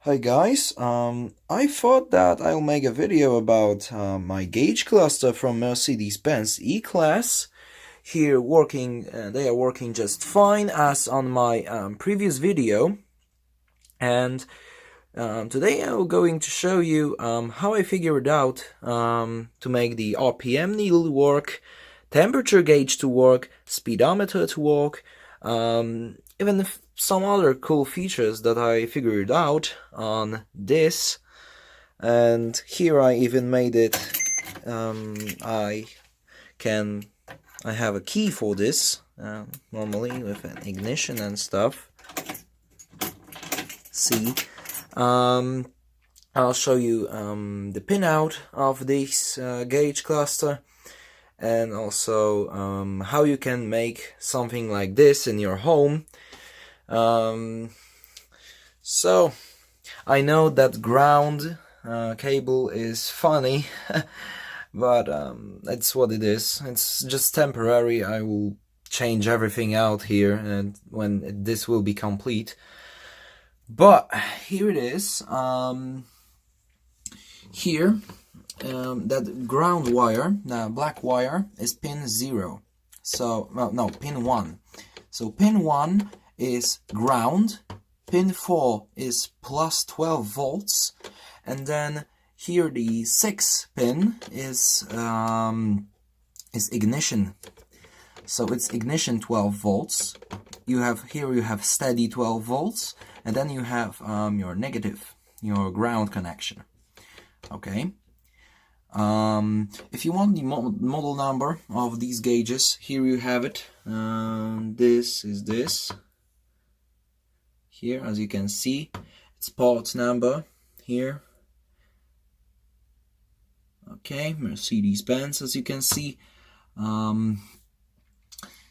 Hi guys, I thought that I'll make a video about my gauge cluster from Mercedes-Benz E-Class. Here they are working just fine as on my previous video. And today I'm going to show you how I figured out to make the RPM needle work, temperature gauge to work, speedometer to work, even some other cool features that I figured out on this. And here I even made it, I have a key for this, normally with an ignition and stuff. See, I'll show you the pinout of this gauge cluster, and also how you can make something like this in your home. So I know that ground cable is funny, but it's what it is. It's just temporary. I will change everything out here and when this will be complete. But here it is. Here that ground wire, the black wire, is pin 0. So no, pin 1. So pin 1 is ground, pin 4 is plus 12 volts, and then here the 6th pin is ignition. So it's ignition 12 volts. You have steady 12 volts, and then you have your negative, your ground connection. Okay. If you want the model number of these gauges, here you have it. This is this. Here, as you can see, it's part number here. Okay, Mercedes-Benz, as you can see.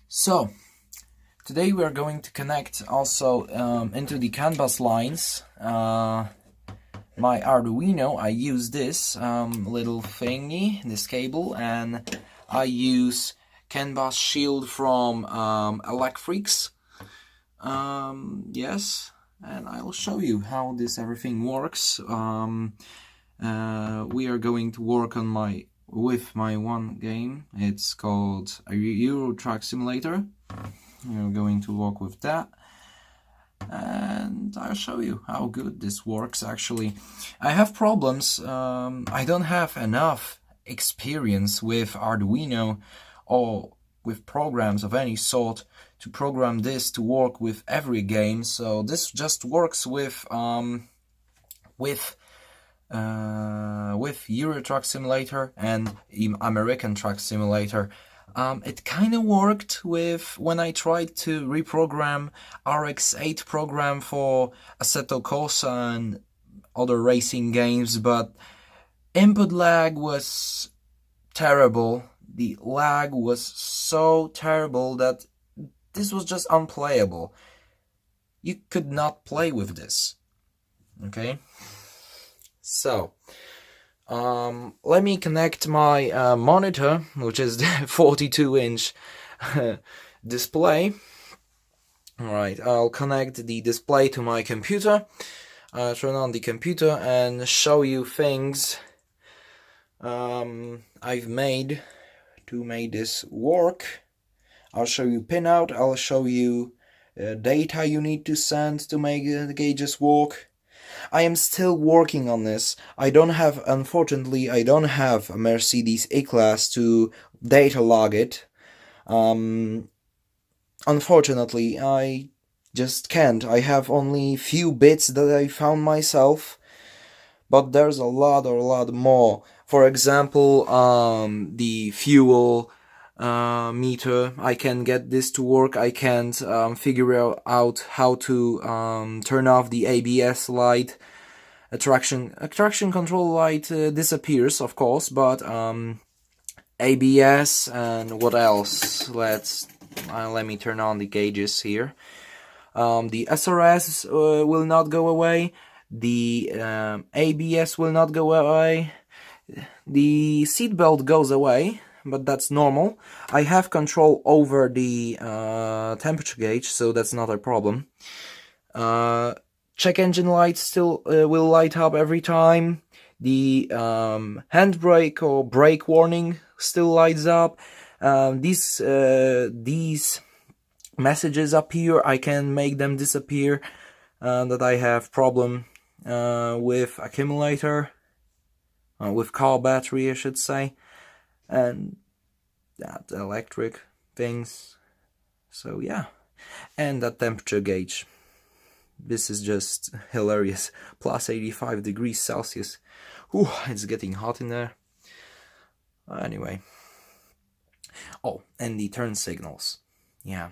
So today we are going to connect also into the CAN bus lines my Arduino. I use this little thingy, this cable, and I use CAN bus shield from Electrics. Yes, and I'll show you how this everything works. We are going to work on with my one game. It's called Euro Truck Simulator. We're going to work with that, and I'll show you how good this works. Actually, I have problems. I don't have enough experience with Arduino or with programs of any sort to program this to work with every game. So this just works with Euro Truck Simulator and American Truck Simulator. It kind of worked with when I tried to reprogram RX-8 program for Assetto Corsa and other racing games, but input lag was terrible. The lag was so terrible that this was just unplayable. You could not play with this. Okay? So, let me connect my monitor, which is the 42-inch display. Alright, I'll connect the display to my computer, turn on the computer and show you things I've made to make this work. I'll show you pinout, I'll show you data you need to send to make the gauges work. I am still working on this. Unfortunately, I don't have a Mercedes E-Class to data log it. Unfortunately, I just can't. I have only few bits that I found myself, but there's a lot more. For example, the fuel meter, I can get this to work. I can't figure out how to turn off the ABS light. Traction control light disappears, of course, but ABS and what else? Let me turn on the gauges here. The SRS will not go away. The ABS will not go away. The seatbelt goes away, but that's normal. I have control over the temperature gauge, so that's not a problem. check engine light still will light up every time. The handbrake or brake warning still lights up. These messages appear. I can make them disappear. That I have problem with accumulator, with car battery, I should say, and that electric things. So yeah, and that temperature gauge. This is just hilarious. Plus 85 degrees Celsius. Whew, it's getting hot in there. Anyway. Oh, and the turn signals. Yeah,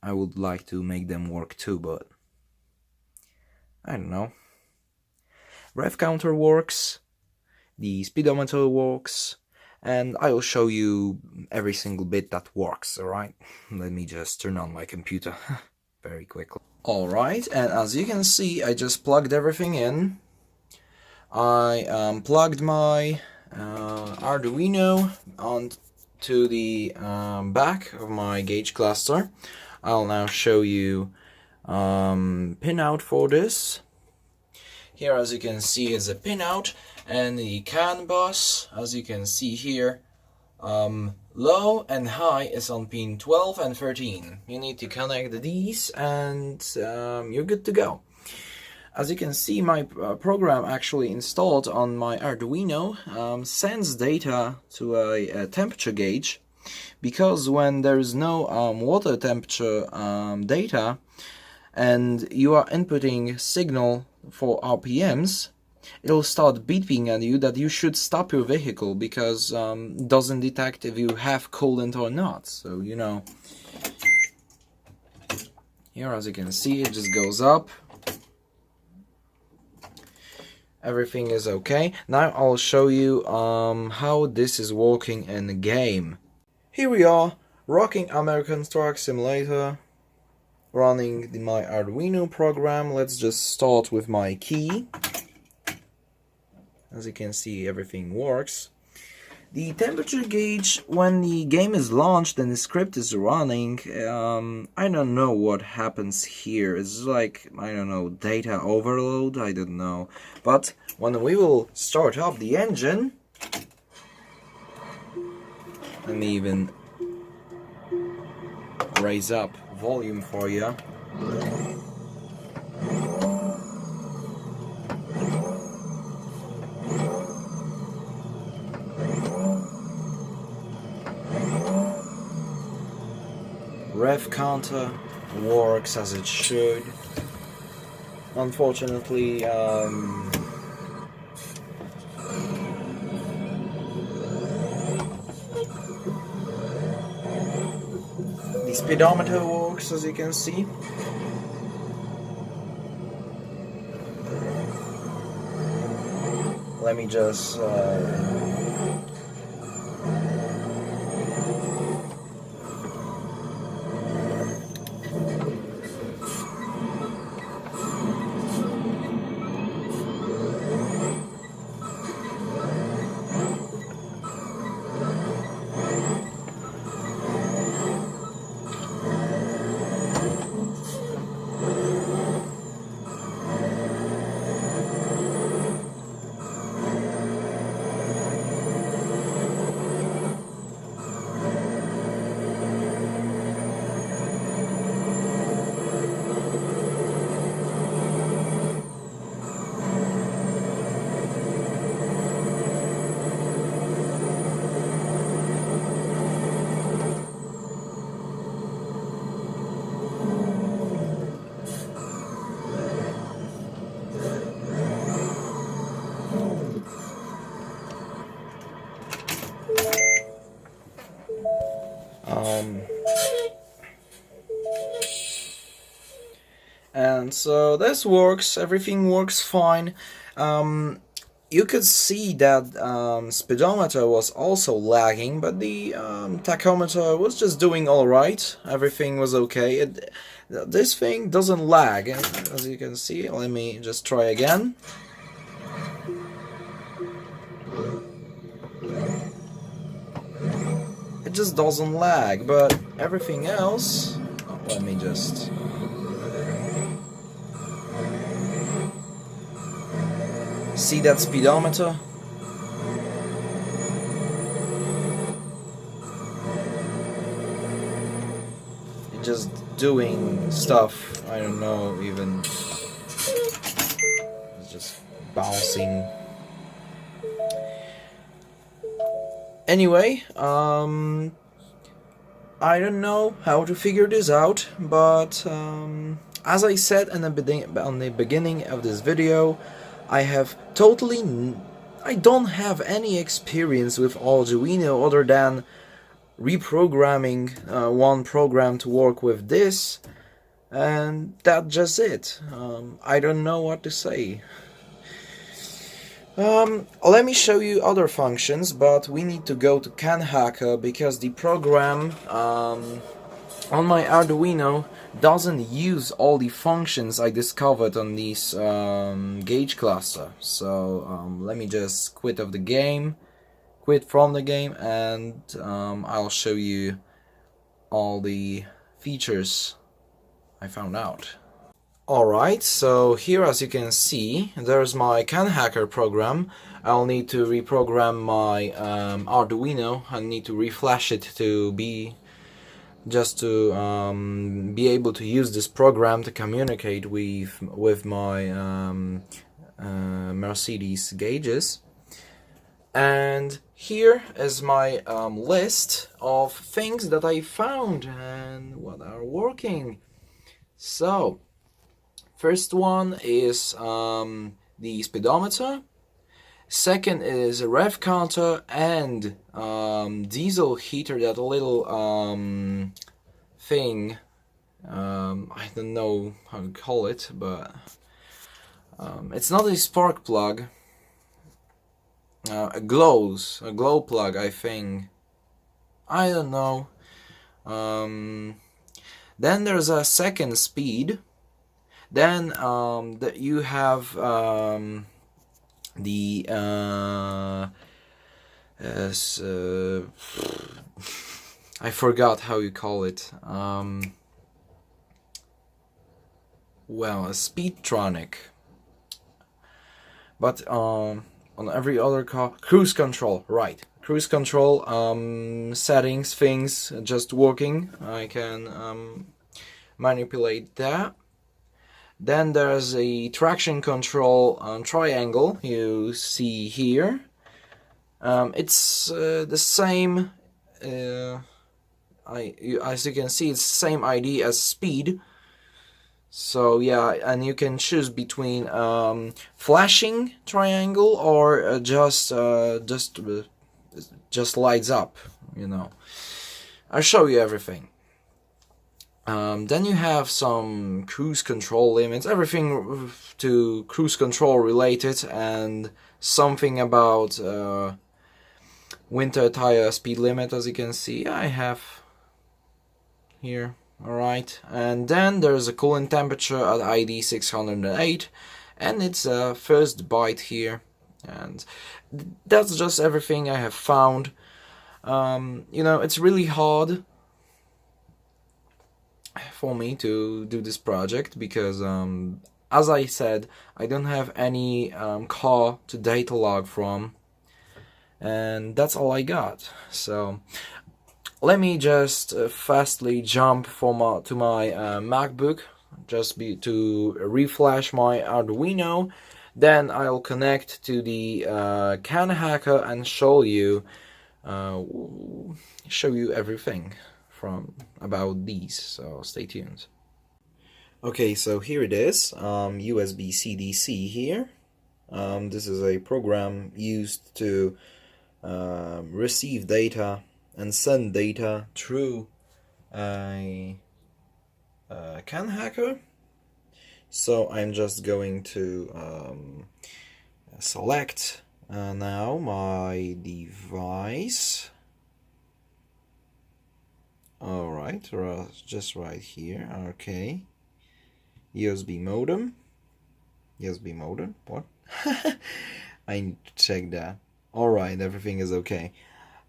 I would like to make them work too, but I don't know. Rev-Counter works, the speedometer works, and I will show you every single bit that works, alright? Let me just turn on my computer very quickly. Alright, and as you can see, I just plugged everything in. I plugged my Arduino onto the back of my gauge cluster. I'll now show you pinout for this. Here, as you can see, is a pinout, and the CAN bus, as you can see here, low and high is on pin 12 and 13. You need to connect these and you're good to go. As you can see, my program actually installed on my Arduino sends data to a temperature gauge, because when there is no water temperature data and you are inputting signal for RPMs, it'll start beeping at you that you should stop your vehicle, because it doesn't detect if you have coolant or not. So, you know, here, as you can see, it just goes up. Everything is okay. Now I'll show you how this is working in the game. Here we are, rocking American Truck Simulator, running my Arduino program. Let's just start with my key. As you can see, everything works. The temperature gauge, when the game is launched and the script is running, I don't know what happens here. It's like, I don't know, data overload, I don't know. But when we will start up the engine, let me even raise up volume for you. Rev-Counter works as it should. Unfortunately, the speedometer works, as you can see. Let me just and so this works, everything works fine. You could see that speedometer was also lagging, but the tachometer was just doing alright, everything was okay. This thing doesn't lag, as you can see. Let me just try again. It just doesn't lag, but everything else, let me just... See that speedometer? It's just doing stuff, I don't know, even it's just bouncing. Anyway, I don't know how to figure this out, but as I said on the beginning of this video, I don't have any experience with Arduino other than reprogramming one program to work with this, and that's just it. I don't know what to say. Let me show you other functions, but we need to go to CanHacker because the program on my Arduino doesn't use all the functions I discovered on this gauge cluster. So let me just quit from the game, and I'll show you all the features I found out. Alright, so here, as you can see, there's my CanHacker program. I'll need to reprogram my Arduino. I need to reflash it to be able to use this program to communicate with my Mercedes gauges. And here is my list of things that I found and what are working. So first one is the speedometer. Second is a Rev-Counter and diesel heater, that little thing. I don't know how to call it, but it's not a spark plug. A glow plug, I think. I don't know. Then there's a second speed. Then you have I forgot how you call it. Well, a Speedtronic. But on every other car, cruise control, right? Cruise control settings, things just working. I can manipulate that. Then there's a traction control triangle you see here. It's the same, as you can see, it's the same ID as speed. So yeah, and you can choose between flashing triangle or just lights up, you know. I'll show you everything. Then you have some cruise control limits, everything to cruise control related, and something about winter tire speed limit, as you can see. I have here, alright. And then there's a coolant temperature at ID 608, and it's a first byte here. And that's just everything I have found. You know, it's really hard for me to do this project because as I said, I don't have any car to data log from, and that's all I got. So let me just fastly jump to my MacBook just to reflash my Arduino. Then I'll connect to the CanHacker and show you everything about these, so stay tuned. Okay, so here it is, USB CDC here. This is a program used to receive data and send data through a CanHacker. So I'm just going to select now my device. Alright, just right here, okay. USB modem, what? I need to check that. Alright, everything is okay.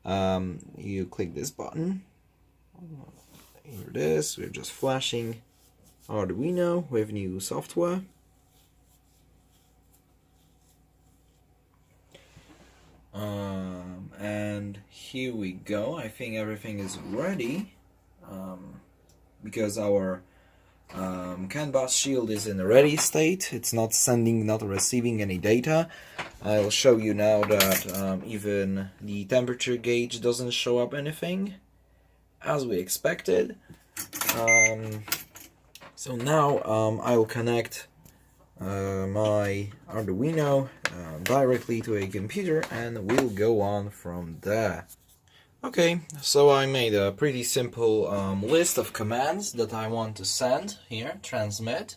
You click this button. Here it is, we're just flashing Arduino with new software. here we go. I think everything is ready because our CAN bus shield is in a ready state. It's not sending, not receiving any data. I'll show you now that even the temperature gauge doesn't show up anything as we expected. So now I'll connect my Arduino directly to a computer and we'll go on from there. Okay, so I made a pretty simple list of commands that I want to send here, transmit,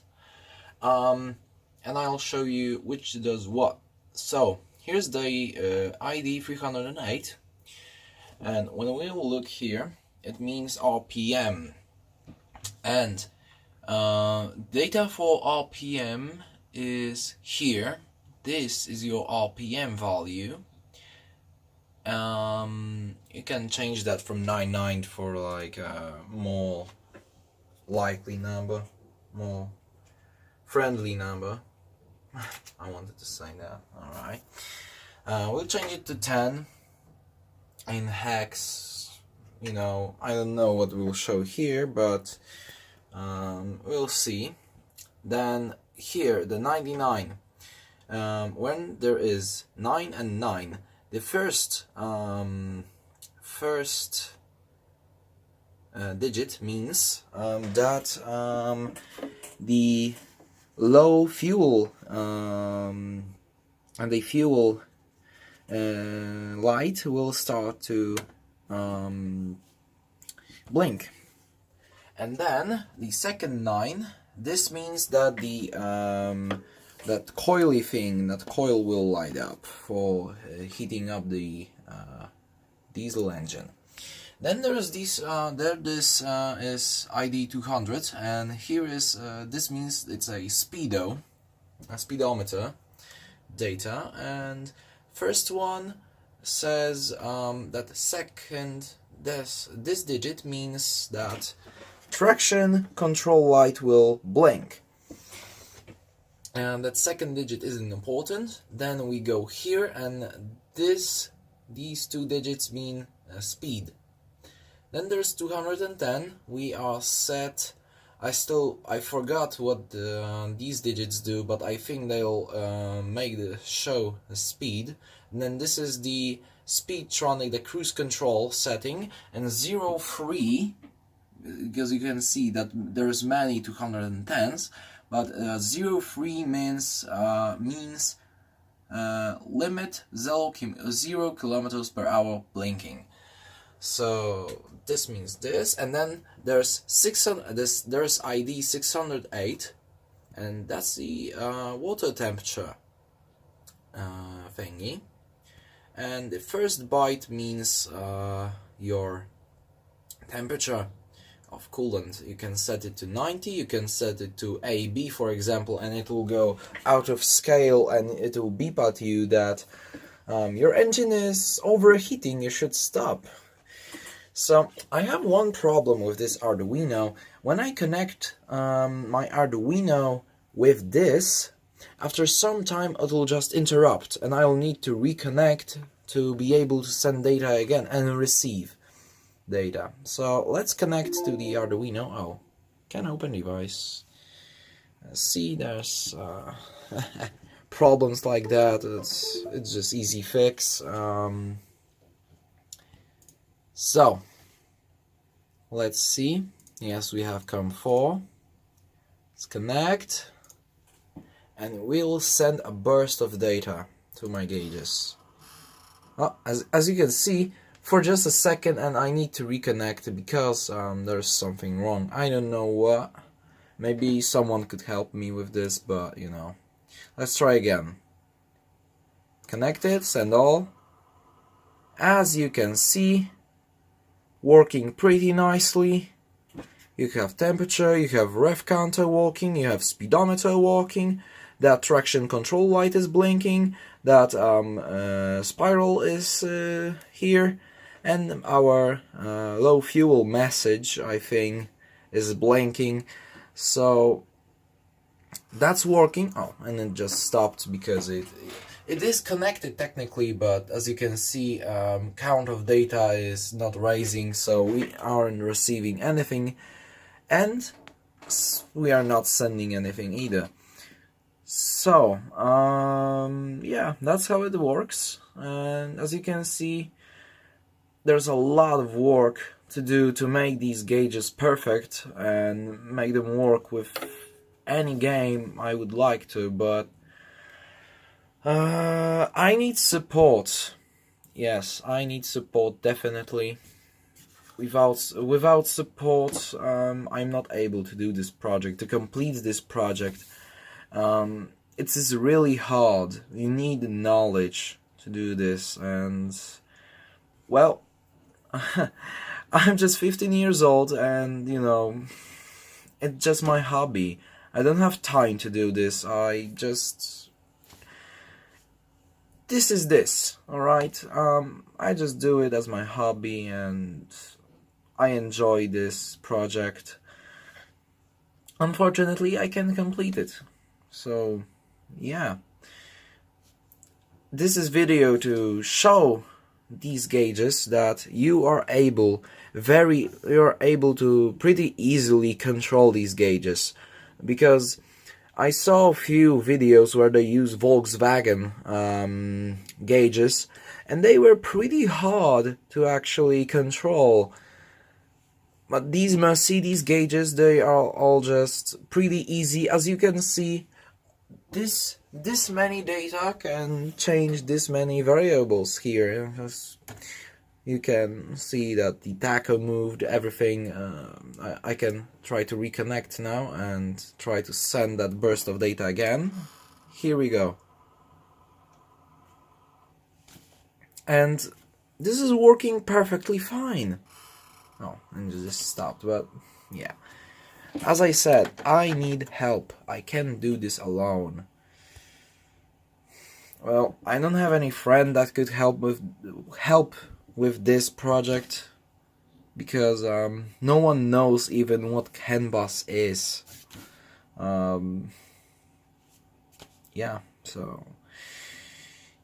and I'll show you which does what. So here's the ID 308, and when we will look here, it means RPM, and data for RPM is here. This is your RPM value. You can change that from 99 for like a more likely number, more friendly number. I wanted to say that. Alright. We'll change it to 10 in hex. You know, I don't know what we'll show here, but we'll see. Then here, the 99. When there is 9 and 9, the first digit means that the low fuel and the fuel light will start to blink. And then the second 9, this means that the that coily thing, that coil will light up for heating up the diesel engine. Then there's this this is ID 200, and here is this means it's a speedometer data, and first one says that second this digit means that traction control light will blink. And that second digit isn't important. Then we go here, and these two digits mean speed. Then there's 210. We are set. I forgot what these digits do, but I think they'll make the show the speed. And then this is the Speedtronic, the cruise control setting, and 03, because you can see that there's many 210s. But 03 means limit 0 kilometers per hour blinking. So this means this, and then there's 600. There's ID 608, and that's the water temperature thingy. And the first byte means your temperature of coolant. You can set it to 90, you can set it to AB, for example, and it will go out of scale and it will beep at you that your engine is overheating, you should stop. So I have one problem with this Arduino. When I connect my Arduino with this, after some time it will just interrupt and I will need to reconnect to be able to send data again and receive data. So let's connect to the Arduino. Oh, can open device. See, there's problems like that. It's just easy fix. So let's see. Yes, we have COM4. Let's connect, and we'll send a burst of data to my gauges. Oh, as you can see, for just a second, and I need to reconnect because there's something wrong. I don't know what. Maybe someone could help me with this, but you know. Let's try again. Connected, send all. As you can see, working pretty nicely. You have temperature, you have Rev-Counter working, you have speedometer working, that traction control light is blinking, that spiral is here, and our low fuel message, I think, is blinking. So that's working. Oh, and it just stopped because it is connected technically, but as you can see, count of data is not rising, so we aren't receiving anything, and we are not sending anything either. So yeah, that's how it works. And as you can see, there's a lot of work to do to make these gauges perfect and make them work with any game I would like to, but I need support. Yes, I need support, definitely. Without support, I'm not able to do this project, to complete this project. It is really hard. You need knowledge to do this, and well, I'm just 15 years old, and you know, it's just my hobby. I don't have time to do this. This is this, alright? I just do it as my hobby, and I enjoy this project. Unfortunately, I can't complete it. So, yeah. This is video to show these gauges that you're able to pretty easily control these gauges, because I saw a few videos where they use Volkswagen gauges, and they were pretty hard to actually control. But these Mercedes gauges, they are all just pretty easy. As you can see, this many data can change this many variables here. You can see that the tacho moved, everything. I can try to reconnect now and try to send that burst of data again. Here we go. And this is working perfectly fine. Oh, and it just stopped, but yeah. As I said, I need help. I can't do this alone. Well, I don't have any friend that could help with this project, because no one knows even what CAN bus is. Yeah, so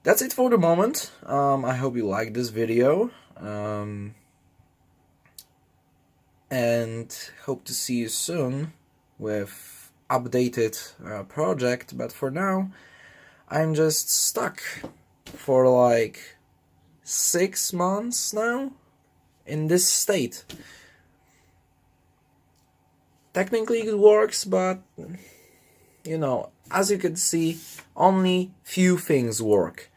that's it for the moment. I hope you liked this video, and hope to see you soon with updated project. But for now, I'm just stuck for like 6 months now in this state. Technically it works, but you know, as you can see, only few things work.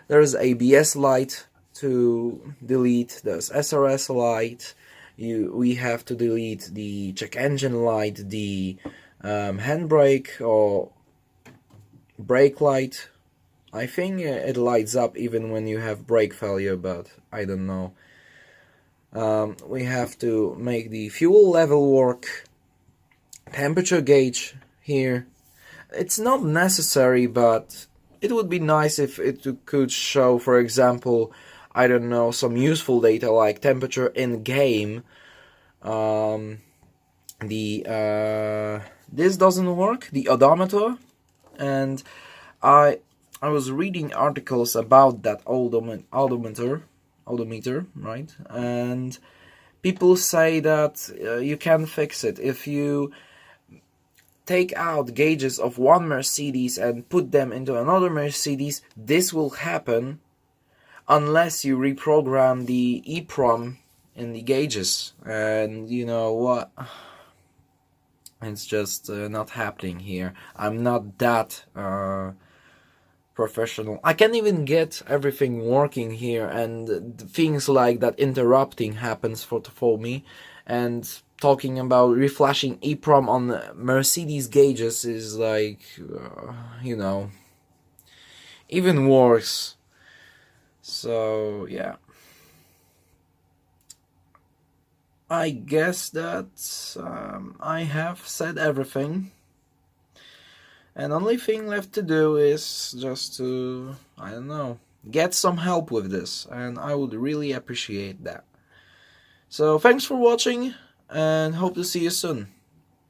There's ABS light to delete, there's SRS light, we have to delete the check engine light, the handbrake or brake light. I think it lights up even when you have brake failure, but I don't know. We have to make the fuel level work, temperature gauge here. It's not necessary, but it would be nice if it could show, for example, I don't know, some useful data like temperature in game. This doesn't work, the odometer, and I was reading articles about that odometer, right? And people say that you can fix it if you take out gauges of one Mercedes and put them into another Mercedes. This will happen unless you reprogram the EEPROM in the gauges, and you know what? It's just not happening here. I'm not that professional. I can't even get everything working here, and things like that interrupting happens for me. And talking about reflashing EEPROM on Mercedes gauges is like, you know, even worse. So yeah, I guess that I have said everything, and only thing left to do is just to, I don't know, get some help with this, and I would really appreciate that. So thanks for watching, and hope to see you soon.